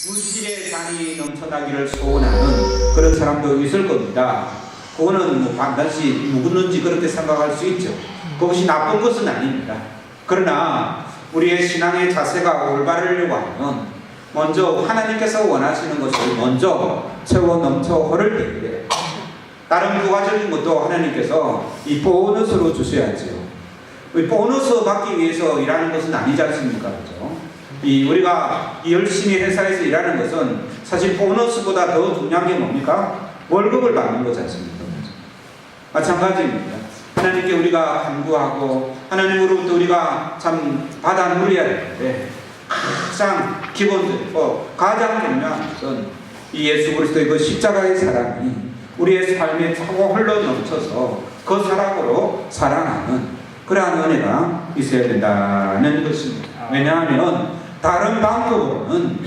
물질의 잔이 넘쳐나기를 소원하는 그런 사람도 있을 겁니다. 그거는 뭐 반드시 누구든지 그렇게 생각할 수 있죠. 그것이 나쁜 것은 아닙니다. 그러나 우리의 신앙의 자세가 올바르려고 하면 먼저 하나님께서 원하시는 것을 먼저 채워 넘쳐 흐를 때에 다른 부가적인 것도 하나님께서 이 보너스로 주셔야죠. 보너스 받기 위해서 일하는 것은 아니지 않습니까? 그렇죠? 우리가 열심히 회사에서 일하는 것은 사실 보너스보다 더 중요한 게 뭡니까? 월급을 받는 거지 않습니까? 마찬가지입니다. 하나님께 우리가 간구하고 하나님으로부터 우리가 참 받아 누려야 되는데 가장 기본적이고 가장 중요한 것은 이 예수 그리스도의 그 십자가의 사랑이 우리의 삶에 차고 흘러 넘쳐서 그 사랑으로 사랑하는 그러한 은혜가 있어야 된다는 것입니다. 왜냐하면 다른 방법으로는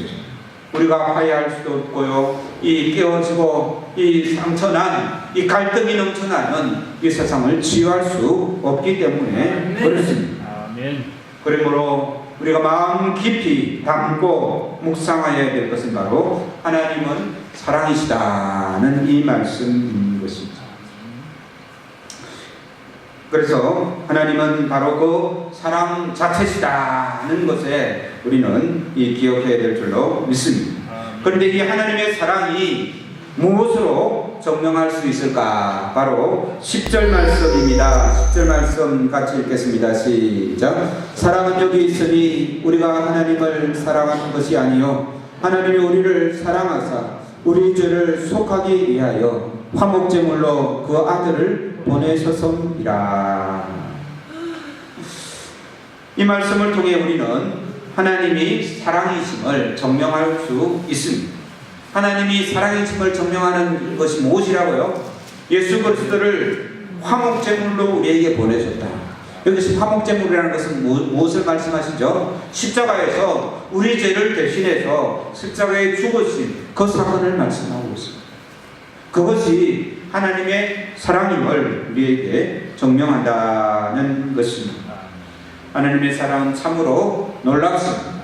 우리가 화해할 수도 없고요, 이 깨어지고 이 상처난 이 갈등이 넘쳐나는 이 세상을 치유할 수 없기 때문에 그렇습니다. 그러므로 우리가 마음 깊이 담고 묵상해야 될 것은 바로 하나님은 사랑이시다는 이 말씀인 것입니다. 그래서 하나님은 바로 그 사랑 자체시다는 것에 우리는 기억해야 될 줄로 믿습니다. 그런데 이 하나님의 사랑이 무엇으로 증명할 수 있을까? 바로 10절 말씀입니다. 10절 말씀 같이 읽겠습니다. 시작. 사랑은 여기 있으니 우리가 하나님을 사랑하는 것이 아니요 하나님이 우리를 사랑하사 우리 죄를 속하기 위하여 화목제물로 그 아들을 보내셨음이라. 이 말씀을 통해 우리는 하나님이 사랑이심을 증명할 수 있습니다. 하나님이 사랑이심을 증명하는 것이 무엇이라고요? 예수 그리스도를 화목제물로 우리에게 보내셨다. 여기서 화목제물이라는 것은 무엇을 말씀하시죠? 십자가에서 우리 죄를 대신해서 십자가에 죽으신 그 사건을 말씀하고 있습니다. 그것이 하나님의 사랑임을 우리에게 증명한다는 것입니다. 하나님의 사랑은 참으로 놀랍습니다.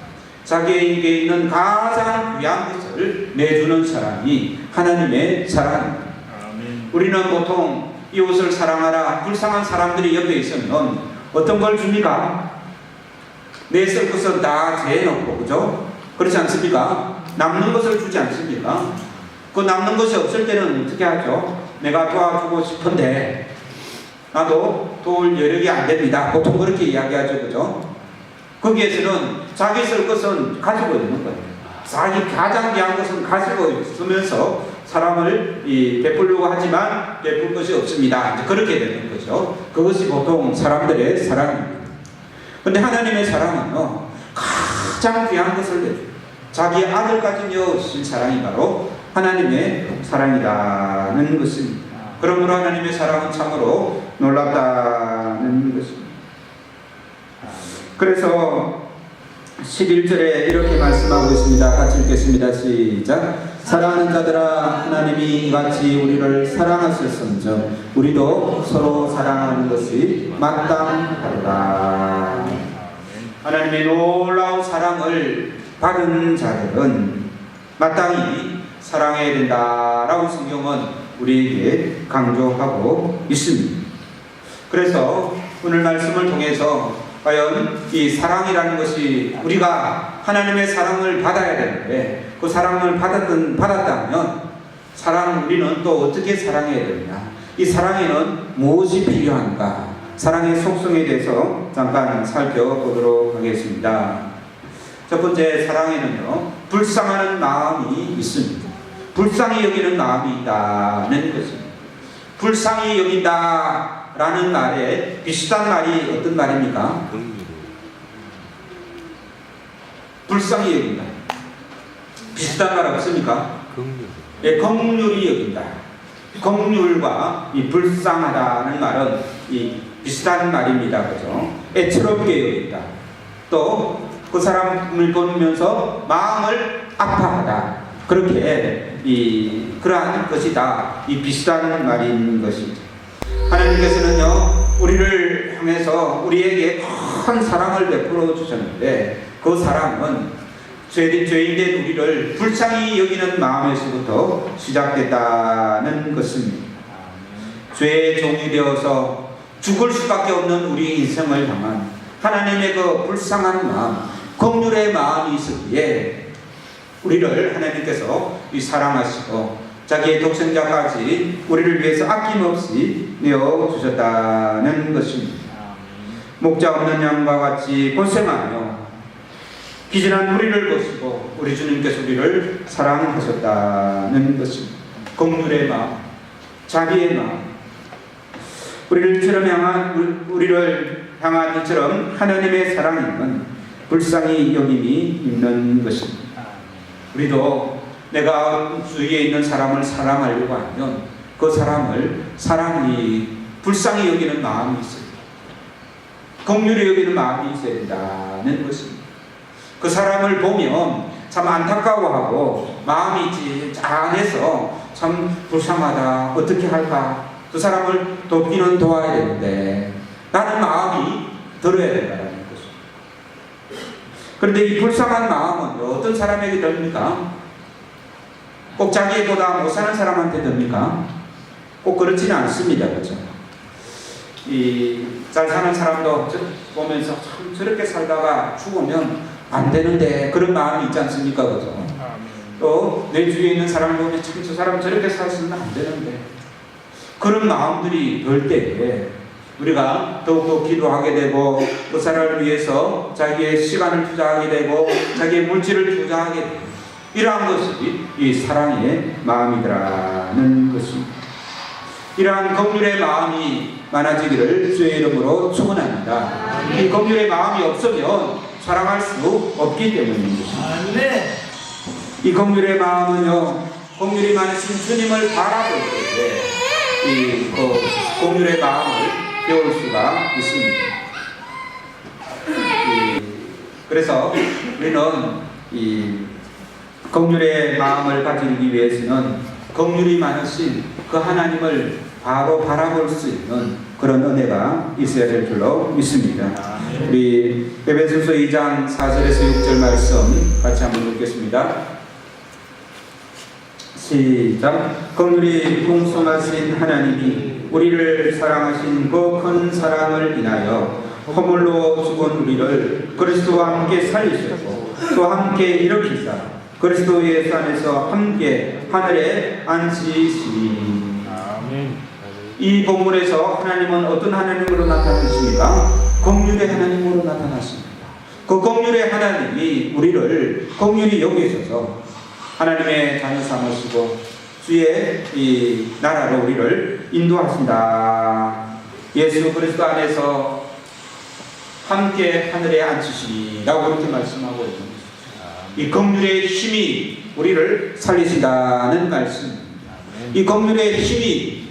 자기에게 있는 가장 귀한 것을 내주는 사랑이 하나님의 사랑입니다. 우리는 보통 이웃을 사랑하라, 불쌍한 사람들이 옆에 있으면 어떤 걸 줍니까? 내 쓸 것은 다 재놓고, 그죠? 그렇지 않습니까? 남는 것을 주지 않습니까? 그 남는 것이 없을 때는 어떻게 하죠? 내가 도와주고 싶은데 나도 도울 여력이 안 됩니다. 보통 그렇게 이야기하죠, 그죠? 거기에서는 자기 쓸 것은 가지고 있는 거예요. 자기 가장 귀한 것은 가지고 있으면서 사람을 베풀려고 하지만 베풀 것이 없습니다. 이제 그렇게 되는 거죠. 그것이 보통 사람들의 사랑입니다. 그런데 하나님의 사랑은요, 가장 귀한 것을 내줘. 자기 아들까지 여으신 사랑이 바로 하나님의 사랑이라는 것입니다. 그러므로 하나님의 사랑은 참으로 놀랍다는 것입니다. 그래서 11절에 이렇게 말씀하고 있습니다. 같이 읽겠습니다. 시작. 사랑하는 자들아, 하나님이 이같이 우리를 사랑하셨은즉 우리도 서로 사랑하는 것이 마땅하도다. 하나님의 놀라운 사랑을 받은 자들은 마땅히 사랑해야 된다라고 성경은 우리에게 강조하고 있습니다. 그래서 오늘 말씀을 통해서 과연 이 사랑이라는 것이 우리가 하나님의 사랑을 받아야 되는데 그 사랑을 받았다면 우리는 또 어떻게 사랑해야 되느냐, 이 사랑에는 무엇이 필요한가, 사랑의 속성에 대해서 잠깐 살펴보도록 하겠습니다. 첫 번째, 사랑에는요 불쌍하는 마음이 있습니다. 불쌍히 여기는 마음이 있다는 것입니다. 불쌍히 여긴다 라는 말에 비슷한 말이 어떤 말입니까? 불쌍히 여긴다. 비슷한 말 없습니까? 예, 긍휼히 여긴다. 긍휼과 이 불쌍하다는 말은 비슷한 말입니다. 그죠? 애처롭게 여긴다. 또 그 사람을 보면서 마음을 아파하다. 그렇게 그러한 것이 다 비슷한 말인 것입니다. 하나님께서는요 우리를 향해서 우리에게 큰 사랑을 베풀어 주셨는데 그 사랑은 죄인된 우리를 불쌍히 여기는 마음에서부터 시작됐다는 것입니다. 죄의 종이 되어서 죽을 수밖에 없는 우리 인생을 향한 하나님의 그 불쌍한 마음, 긍휼의 마음이 있었기에 우리를 하나님께서 사랑하시고 자기의 독생자까지 우리를 위해서 아낌없이 내어주셨다는 것입니다. 목자 없는 양과 같이 고생하며 기진한 우리를 보시고 우리 주님께서 우리를 사랑하셨다는 것입니다. 긍휼의 마음, 자비의 마음, 우리를 향한 이처럼 하나님의 사랑은 불쌍히 여김이 있는 것입니다. 우리도 내가 주위에 있는 사람을 사랑하려고 하면 그 사람을 불쌍히 여기는 마음이 있어요. 긍휼히 여기는 마음이 있어야 된다는 것입니다. 그 사람을 보면 참 안타까워하고 마음이 짠해서 참 불쌍하다, 어떻게 할까, 그 사람을 돕기는 도와야 되는데 나는 마음이 들어야 된다는 것입니다. 그런데 이 불쌍한 마음은 어떤 사람에게 듭니까? 꼭 자기보다 못 사는 사람한테 듭니까? 꼭 그렇지는 않습니다. 그렇죠? 잘 사는 사람도 보면서 참 저렇게 살다가 죽으면 안 되는데 그런 마음이 있지 않습니까? 그죠? 또 내 주위에 있는 사람을 보면 참 저 사람 저렇게 살았으면 안 되는데 그런 마음들이 들 때에 우리가 더욱더 기도하게 되고 그 사람을 위해서 자기의 시간을 투자하게 되고 자기의 물질을 투자하게 되고 이러한 것이 이 사랑의 마음이라는 것입니다. 이러한 긍휼의 마음이 많아지기를 주의 이름으로 축원합니다. 이 긍휼의 마음이 없으면 사랑할 수 없기 때문입니다. 이 긍휼의 마음은요, 긍휼이 많으신 주님을 바라볼 때 이 긍휼의 마음을 배울 수가 있습니다. 그래서 우리는 이 긍휼의 마음을 가지기 위해서는 긍휼이 많으신 그 하나님을 바로 바라볼 수 있는 그런 은혜가 있어야 될 줄로 믿습니다. 우리 에베소서 2장 4절에서 6절 말씀 같이 한번 읽겠습니다. 시작. 긍휼이 풍성하신 하나님이 우리를 사랑하신 그 큰 사랑을 인하여 허물로 죽은 우리를 그리스도와 함께 살리셨고 또 함께 일으키사 그리스도 예수 안에서 함께 하늘에 앉히시니. 이 본문에서 하나님은 어떤 하나님으로 나타나십니까? 긍휼의 하나님으로 나타나십니다. 그 긍휼의 하나님이 우리를 긍휼히 여기셔서 하나님의 자녀 삼으시고 주의 이 나라로 우리를 인도하신다. 예수 그리스도 안에서 함께 하늘에 앉히시라고 이렇게 말씀하고 있습니다. 이 긍휼의 힘이 우리를 살리신다는 말씀입니다. 이 긍휼의 힘이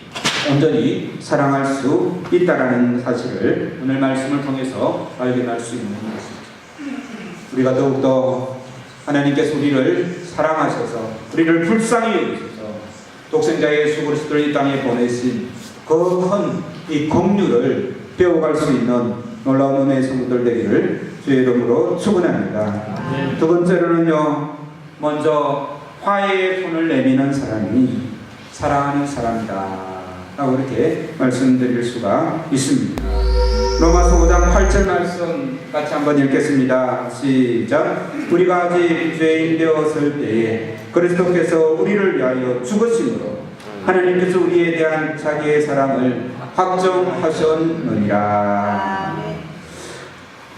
온전히 사랑할 수 있다라는 사실을 오늘 말씀을 통해서 발견할 수 있는 것입니다. 우리가 더욱더 하나님께서 우리를 사랑하셔서 우리를 불쌍히 여기셔서 독생자 예수 그리스도를 이 땅에 보내신 그 큰 이 긍휼을 배워갈 수 있는 놀라운 은혜의 성도들 되기를 주의 이름으로 축원합니다. 두 번째로는요, 먼저 화해의 손을 내미는 사람이 사랑하는 사람이다 라고 이렇게 말씀드릴 수가 있습니다. 로마서 5장 8절 말씀 같이 한번 읽겠습니다. 시작. 우리가 아직 죄인 되었을 때에 그리스도께서 우리를 위하여 죽으심으로 하나님께서 우리에 대한 자기의 사랑을 확정하셨느니라.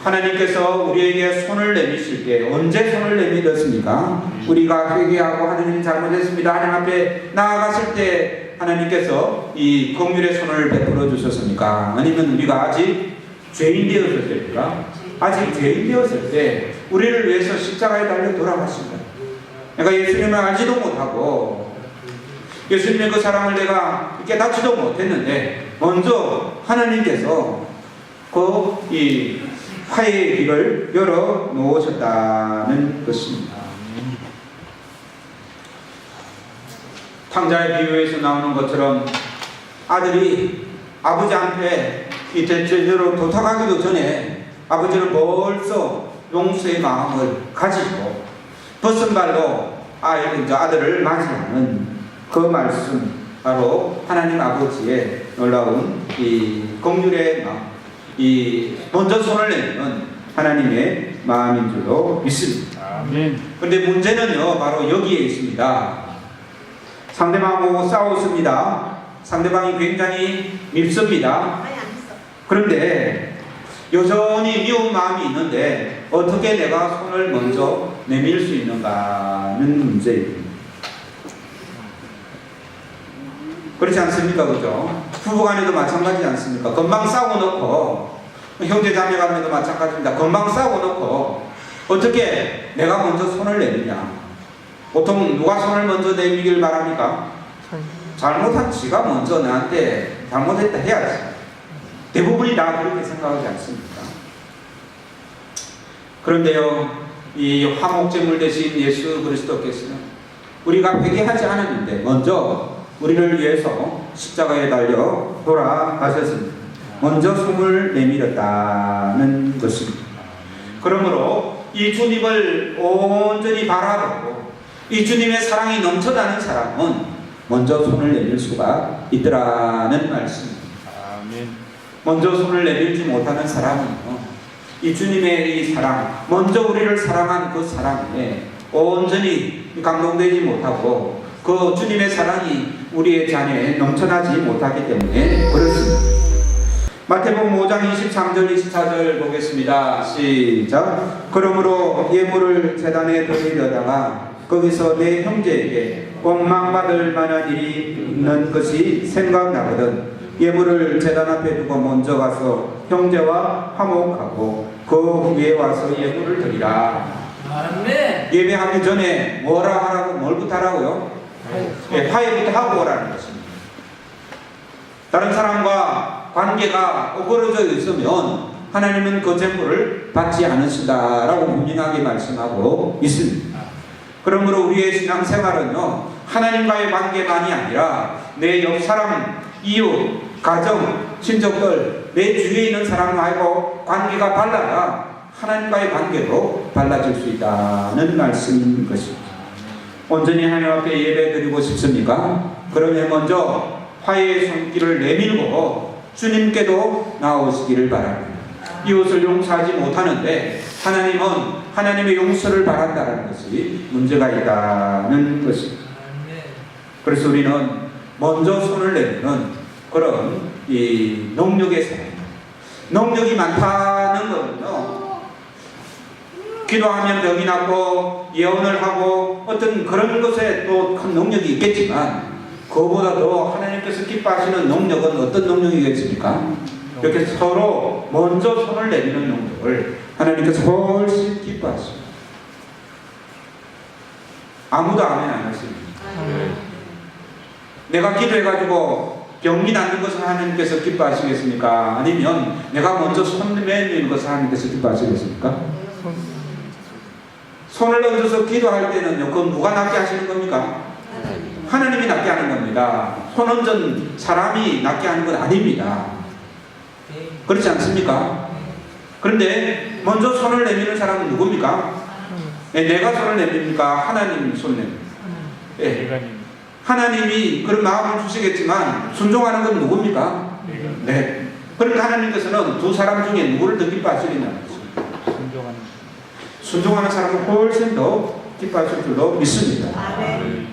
하나님께서 우리에게 손을 내미실 때 언제 손을 내밀었습니까? 우리가 회개하고 하나님 잘못했습니다 하나님 앞에 나아갔을 때 하나님께서 이 긍휼의 손을 베풀어 주셨습니까? 아니면 우리가 아직 죄인 되었을 때입니까? 아직 죄인 되었을 때 우리를 위해서 십자가에 달려 돌아가신 거예요. 내가 예수님을 알지도 못하고 예수님의 그 사랑을 내가 깨닫지도 못했는데 먼저 하나님께서 이 화해의 길을 열어 놓으셨다는 것입니다. 탕자의 비유에서 나오는 것처럼 아들이 아버지한테 이 제대로 도착하기도 전에 아버지는 벌써 용서의 마음을 가지고 벗은 발로 아들을 맞이하는 그 말씀, 바로 하나님 아버지의 놀라운 이 긍휼의 마음, 이 먼저 손을 내미는 하나님의 마음인 줄로 믿습니다. 아멘. 그런데 문제는요, 바로 여기에 있습니다. 상대방하고 싸웠습니다. 상대방이 굉장히 밉습니다. 그런데 여전히 미운 마음이 있는데 어떻게 내가 손을 먼저 내밀 수 있는가는 문제입니다. 그렇지 않습니까? 그죠? 부부간에도 마찬가지지 않습니까? 금방 싸우고 놓고, 형제자매 간에도 마찬가지입니다. 금방 싸우고 놓고 어떻게 내가 먼저 손을 내미냐? 보통 누가 손을 먼저 내밀길 바랍니까? 잘못한 지가 먼저 나한테 잘못했다 해야지. 대부분이 다 그렇게 생각하지 않습니까? 그런데요, 이 화목제물 대신 예수 그리스도께서는 우리가 회개하지 않았는데 먼저 우리를 위해서 십자가에 달려 돌아가셨습니다. 먼저 손을 내밀었다는 것입니다. 그러므로 이 주님을 온전히 바라보고 이 주님의 사랑이 넘쳐나는 사람은 먼저 손을 내밀 수가 있더라는 말씀입니다. 아멘. 먼저 손을 내밀지 못하는 사람은요, 이 주님의 이 사랑, 먼저 우리를 사랑한 그 사랑에 온전히 감동되지 못하고 그 주님의 사랑이 우리의 잔에 넘쳐나지 못하기 때문에 그렇습니다. 마태복음 5장 23절 24절 보겠습니다. 시작. 그러므로 예물을 제단에 드리려다가 거기서 내 형제에게 원망받을 만한 일이 있는 것이 생각나거든 예물을 제단 앞에 두고 먼저 가서 형제와 화목하고 그 후에 와서 예물을 드리라. 아멘. 예배하기 전에 뭐라 하라고, 뭘부터 하라고요? 화해부터 하고 오라는 것입니다. 다른 사람과 관계가 어그러져 있으면 하나님은 그 제물을 받지 않으신다라고 분명하게 말씀하고 있습니다. 그러므로 우리의 신앙생활은요, 하나님과의 관계만이 아니라 내 옆 사람, 이웃, 가정, 친족들, 내 주위에 있는 사람과의 관계가 달라야 하나님과의 관계도 달라질 수 있다는 말씀인 것입니다. 온전히 하나님 앞에 예배드리고 싶습니까? 그러면 먼저 화해의 손길을 내밀고 주님께도 나오시기를 바랍니다. 이웃을 용서하지 못하는데 하나님은 하나님의 용서를 바란다는 것이 문제가 있다는 것입니다. 그래서 우리는 먼저 손을 내미는 그런 이 능력의 사람, 능력이 많다는 거는요, 기도하면 병이 낫고 예언을 하고 어떤 그런 것에 또 큰 능력이 있겠지만 그보다도 하나님께서 기뻐하시는 능력은 어떤 능력이겠습니까? 이렇게 서로 먼저 손을 내미는 능력을 하나님께서 훨씬 기뻐하십니다. 아무도 아멘 안 하십니다. 내가 기도해가지고 병이 낫는 것을 하나님께서 기뻐하시겠습니까? 아니면 내가 먼저 손 내미는 것을 하나님께서 기뻐하시겠습니까? 손을 얹어서 기도할 때는요, 그건 누가 낫게 하시는 겁니까? 하나님이 낫게 하는 겁니다. 손 얹은 사람이 낫게 하는 건 아닙니다. 그렇지 않습니까? 그런데 먼저 손을 내미는 사람은 누굽니까? 내가 손을 내밉니까? 하나님 손을 내밉니까? 하나님이 그런 마음을 주시겠지만 순종하는 건 누굽니까? 네. 그러니까 하나님께서는 두 사람 중에 누구를 더 기뻐하시겠냐는 것입니다. 순종하는 사람은 훨씬 더 기뻐하실 줄로 믿습니다. 아멘.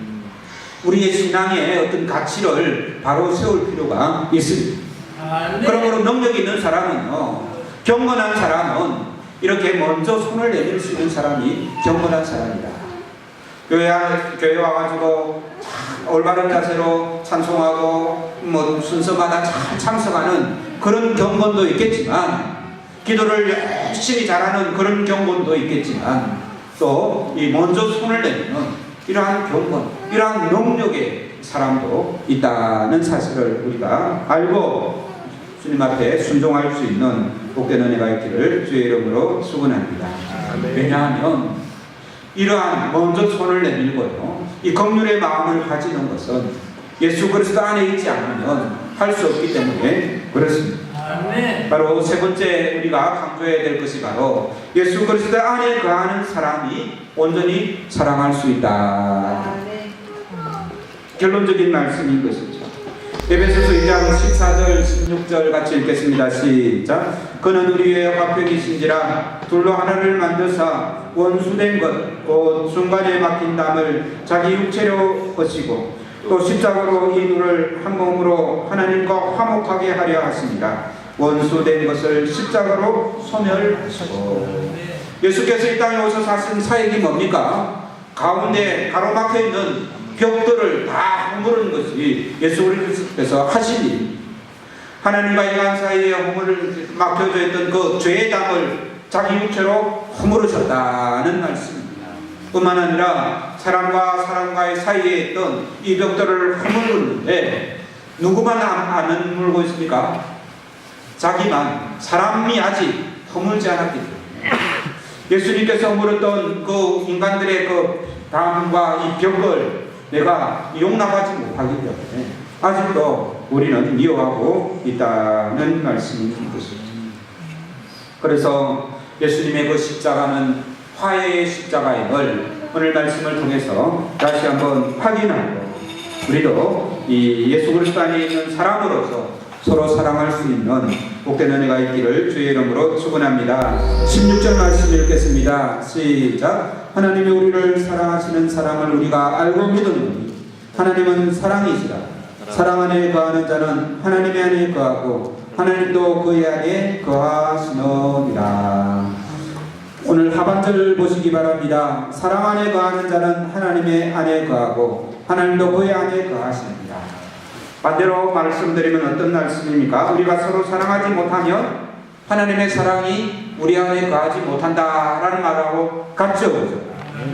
우리의 신앙에 어떤 가치를 바로 세울 필요가 있습니다. 아멘. 그러므로 능력이 있는 사람은요, 경건한 사람은 이렇게 먼저 손을 내밀 수 있는 사람이 경건한 사람이다. 교회 와가지고 올바른 자세로 찬송하고 뭐 순서마다 잘 참석하는 그런 경건도 있겠지만, 기도를 열심히 잘하는 그런 경건도 있겠지만, 또 이 먼저 손을 내미는 이러한 경건, 이러한 능력의 사람도 있다는 사실을 우리가 알고 주님 앞에 순종할 수 있는 복된 은혜가 있기를 주의 이름으로 축원합니다. 왜냐하면 이러한 먼저 손을 내밀고요, 이 긍휼의 마음을 가지는 것은 예수 그리스도 안에 있지 않으면 할 수 없기 때문에 그렇습니다. 아멘. 바로 세 번째 우리가 강조해야 될 것이 바로 예수 그리스도 안에 거하는 사람이 온전히 사랑할 수 있다. 결론적인 말씀인 것이죠. 에베소서 2장 14절 16절 같이 읽겠습니다. 시작. 그는 우리 위에 앞에 계신지라 둘로 하나를 만드사 원수된 것 곧 중간에 막힌 담을 자기 육체로 하시고 또 십자가로 이 둘을 한 몸으로 하나님과 화목하게 하려 하십니다. 원수된 것을 십자가로 소멸하시고. 예수께서 이 땅에 오셔서 하신 사역이 뭡니까? 가운데 가로막혀 있는 벽들을 다 허무르는 것이 예수 그리스도께서 하신 일. 하나님과 인간 사이에 허물을 막혀져 있던 그 죄의 담을 자기 육체로 허무르셨다는 말씀입니다. 뿐만 아니라 사람과 사람과의 사이에 있던 이 벽들을 허무르는데 누구만 안 허물고 있습니까? 자기만. 사람이 아직 허물지 않았기 때문에 예수님께서 허물었던 그 인간들의 그 담과 이 벽을 내가 용납하지 못하기 때문에 아직도 우리는 미워하고 있다는 말씀인 것입니다. 그래서 예수님의 그 십자가는 화해의 십자가임을 오늘 말씀을 통해서 다시 한번 확인하고 우리도 이 예수 그리스도 안에 있는 사람으로서 서로 사랑할 수 있는 복된 은혜가 있기를 주의 이름으로 축원합니다. 16절 말씀 읽겠습니다. 시작. 하나님이 우리를 사랑하시는 사랑을 우리가 알고 믿었노니 하나님은 사랑이시라. 사랑 안에 거하는 자는 하나님 안에 거하고 하나님도 그의 안에 거하시느니라. 오늘 하반절 보시기 바랍니다. 사랑 안에 거하는 자는 하나님의 안에 거하고 하나님도 그의 안에 거하십니다. 반대로 말씀드리면 어떤 말씀입니까? 우리가 서로 사랑하지 못하면 하나님의 사랑이 우리 안에 거하지 못한다라는 말하고 같죠, 그죠?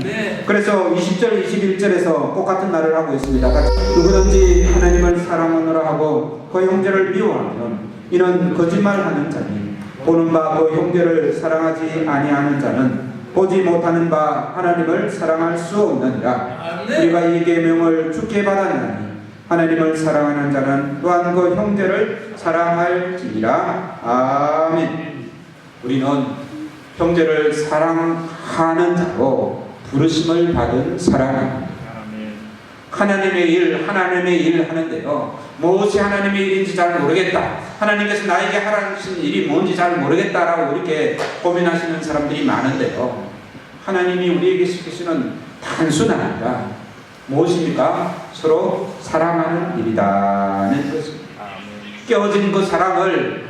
네. 그래서 20절, 21절에서 똑같은 말을 하고 있습니다. 누구든지 하나님을 사랑하노라 하고 그 형제를 미워하면 이는 거짓말하는 자니 보는 바 그 형제를 사랑하지 아니하는 자는 보지 못하는 바 하나님을 사랑할 수 없느니라. 우리가 이 계명을 주께 받았나니 하나님을 사랑하는 자는 또한 그 형제를 사랑할지니라. 아멘. 우리는 형제를 사랑하는 자로 부르심을 받은 사람입니다. 하나님의 일 하는데요. 무엇이 하나님의 일인지 잘 모르겠다. 하나님께서 나에게 하라는 일이 뭔지 잘 모르겠다라고 이렇게 고민하시는 사람들이 많은데요. 하나님이 우리에게 시키시는 단순합니다. 무엇입니까? 서로 사랑하는 일이라는 것입니다. 깨어진 그 사랑을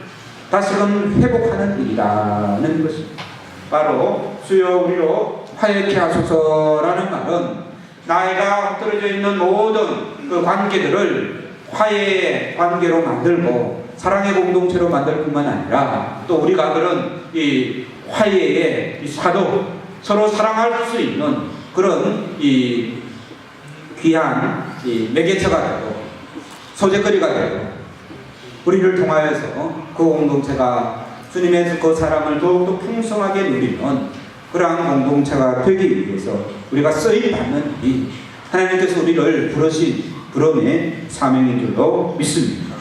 다시금 회복하는 일이라는 것입니다. 바로 주여 우리로 화해케 하소서라는 말은 나이가 엎드려져 있는 모든 그 관계들을 화해의 관계로 만들고 사랑의 공동체로 만들 뿐만 아니라 또 우리가 그런 이 화해의 이 사도 서로 사랑할 수 있는 그런 이 귀한 이 매개체가 되고 소재거리가 되고 우리를 통하여서 그 공동체가 주님의 그 사랑을 더욱더 풍성하게 누리는 그러한 공동체가 되기 위해서 우리가 쓰임받는 이 하나님께서 우리를 부르신 부름의 사명인 줄로 믿습니다.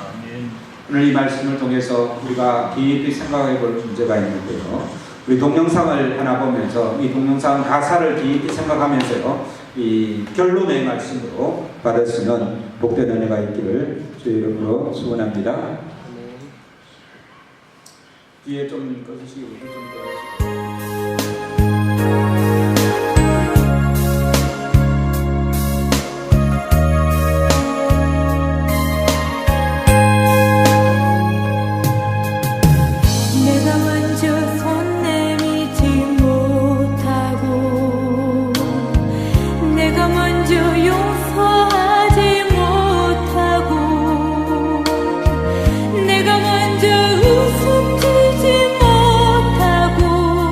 오늘 이 말씀을 통해서 우리가 깊이 생각해 볼 문제가 있는데요. 우리 동영상을 하나 보면서 이 동영상 가사를 깊이 생각하면서요. 이 결론의 말씀으로 받으시는 복된 은혜가 있기를 주의 이름으로 소원합니다. 뒤에 좀 꺼주시고 좀 꺼주시고. 내가 먼저 웃음지지 못하고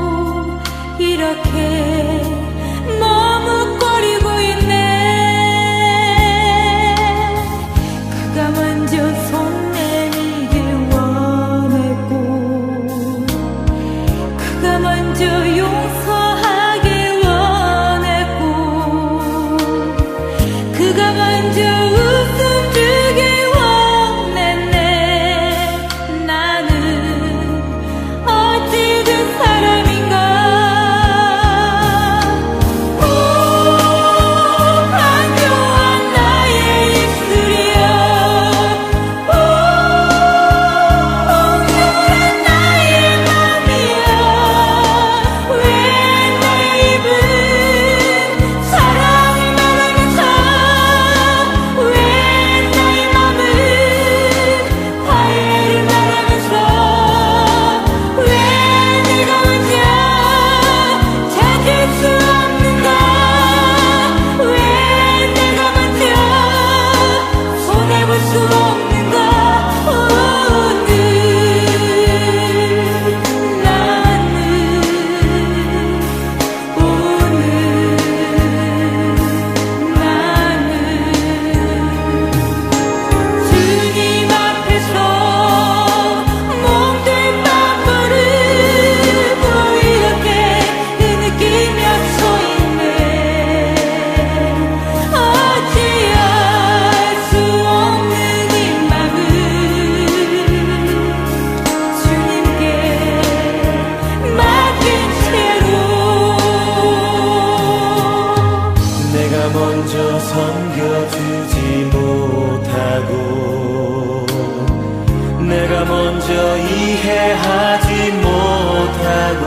내가 먼저 섬겨주지 못하고 내가 먼저 이해하지 못하고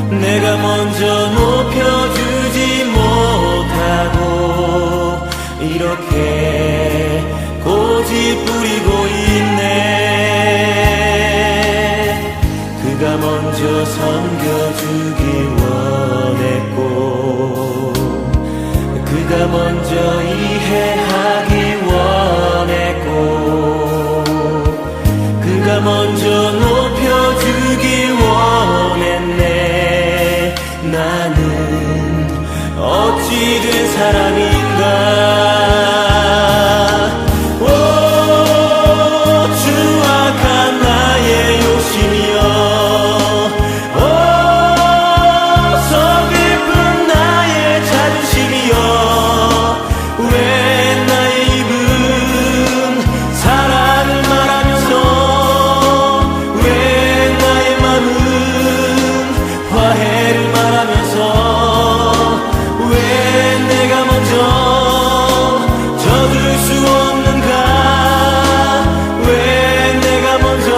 내가 먼저 높여주지 못하고 이렇게 고집 부리고 있네. 그가 먼저 섬겨주기 원했고 그가 먼저 이해하기 원했고 그가 먼저 높여주기 원했네. 나는 어찌 된 사람인가. 추악한 나의 욕심이여 서글픈 나의 자존심이여 왜 나의 입은 사랑을 말하면서 왜 나의 맘은 화해를 말하면서 왜 내가 먼저 져줄 수 없는가. 왜 내가 먼저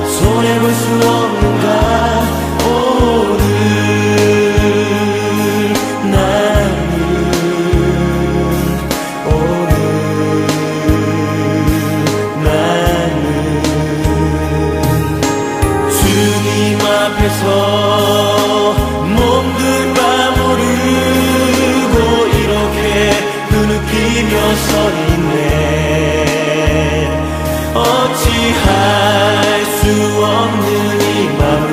손해볼 수 없는가. 오늘 나는 오늘 나는 주님 앞에서 몸둘 바 모르고 이렇게 흐느끼며 서 있네. 어찌할 수 없는 이 맘을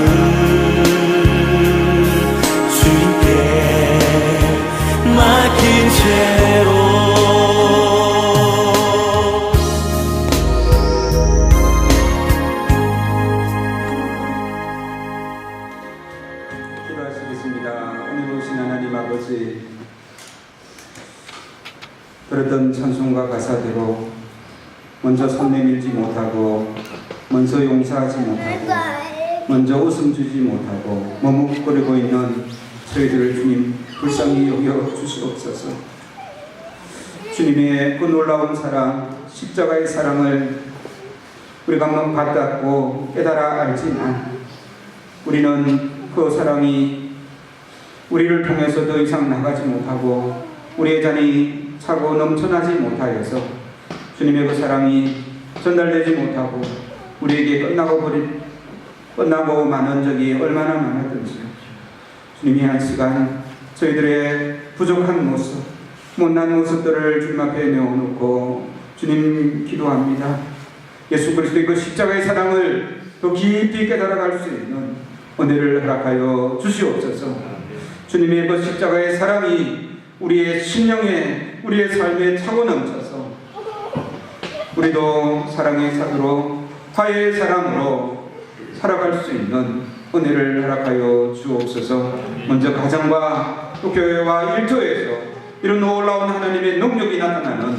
주님께 맡긴 채로 기도하시겠습니다. 오늘 오신 하나님 아버지, 들었던 찬송과 가사대로 먼저 손 내밀지 못하고 먼저 용서하지 못하고 먼저 웃음 주지 못하고 머뭇거리고 있는 저희들을 주님 불쌍히 여겨 주시옵소서. 주님의 그 놀라운 사랑, 십자가의 사랑을 우리가 한번 받았고 깨달아 알지만 우리는 그 사랑이 우리를 통해서 더 이상 나가지 못하고 우리의 잔이 차고 넘쳐나지 못하여서 주님의 그 사랑이 전달되지 못하고 우리에게 끝나고 마는 적이 얼마나 많았던지 주님이 한 시간 저희들의 부족한 모습, 못난 모습들을 주님 앞에 내어놓고 주님 기도합니다. 예수 그리스도의 그 십자가의 사랑을 더 깊이 깨달아갈 수 있는 은혜를 허락하여 주시옵소서. 주님의 그 십자가의 사랑이 우리의 심령에 우리의 삶에 차고 넘쳐서 우리도 사랑의 사도로 화해의 사랑으로 살아갈 수 있는 은혜를 허락하여 주옵소서. 먼저 가정과 또 교회와 일터에서 이런 놀라운 하나님의 능력이 나타나는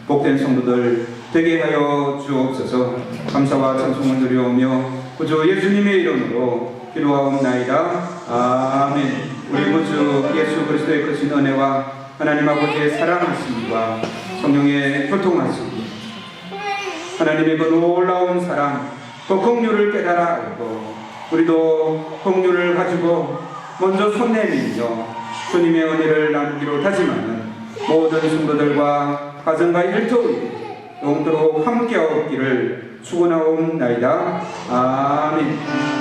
복된 성도들 되게 하여 주옵소서. 감사와 찬송을 드려오며 구주 예수님의 이름으로 기도하옵나이다. 아멘. 우리 구주 예수 그리스도의 크신 은혜와 하나님 아버지의 사랑하심과 성령의 교통하심, 하나님의 그 놀라운 사랑, 그 긍휼을 깨달아 알고 우리도 긍휼을 가지고 먼저 손 내밀며 주님의 은혜를 나누기로 다짐하는 모든 성도들과 가정과 일터에 영토록 함께하옵기를 축원하옵나이다. 아멘.